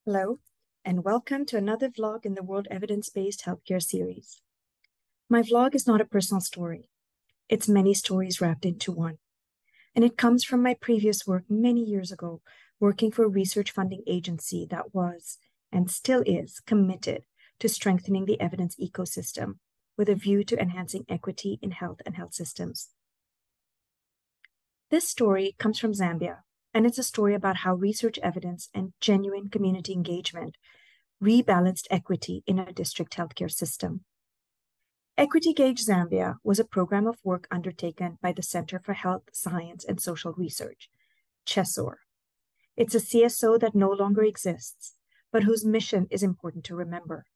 Hello, and welcome to another vlog in the World Evidence-Based Healthcare series. My vlog is not a personal story. It's many stories wrapped into one. And it comes from my previous work many years ago, working for a research funding agency that was, and still is, committed to strengthening the evidence ecosystem with a view to enhancing equity in health and health systems. This story comes from Zambia, and it's a story about how research evidence and genuine community engagement rebalanced equity in a district healthcare system. Equity Gauge Zambia was a program of work undertaken by the Center for Health, Science, and Social Research, CHESOR. It's a CSO that no longer exists, but whose mission is important to remember.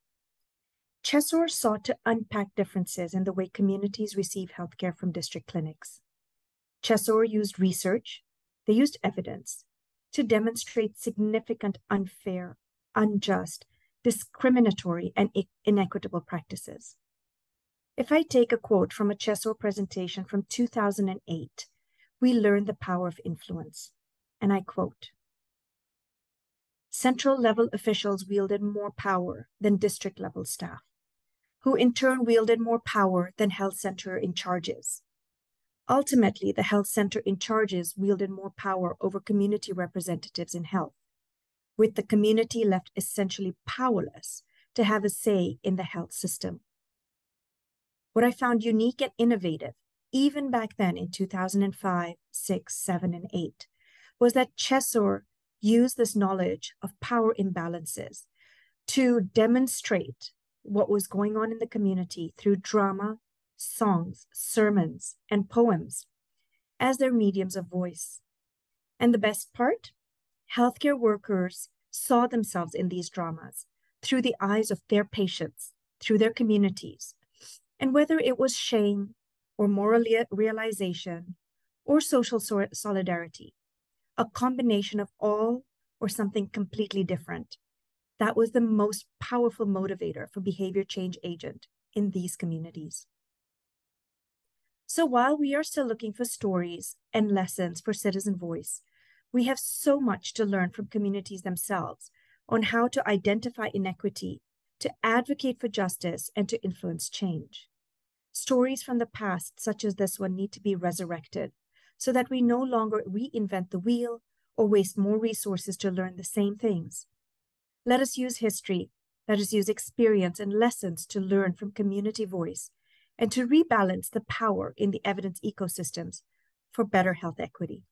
CHESOR sought to unpack differences in the way communities receive healthcare from district clinics. CHESOR used research, they used evidence, to demonstrate significant unfair, unjust, discriminatory, and inequitable practices. If I take a quote from a CHESOR presentation from 2008, we learn the power of influence. And I quote, "Central level officials wielded more power than district level staff, who in turn wielded more power than health center in charges. Ultimately, the health center in charges wielded more power over community representatives in health, with the community left essentially powerless to have a say in the health system." What I found unique and innovative, even back then in 2005, 6, 7, and 8, was that CHESOR used this knowledge of power imbalances to demonstrate what was going on in the community through drama, songs, sermons, and poems as their mediums of voice. And the best part? Healthcare workers saw themselves in these dramas through the eyes of their patients, through their communities. And whether it was shame or moral realization or social solidarity, a combination of all or something completely different, that was the most powerful motivator for behavior change agent in these communities. So while we are still looking for stories and lessons for citizen voice, we have so much to learn from communities themselves on how to identify inequity, to advocate for justice, and to influence change. Stories from the past, such as this one, need to be resurrected so that we no longer reinvent the wheel or waste more resources to learn the same things. Let us use history, let us use experience and lessons to learn from community voice and to rebalance the power in the evidence ecosystems for better health equity.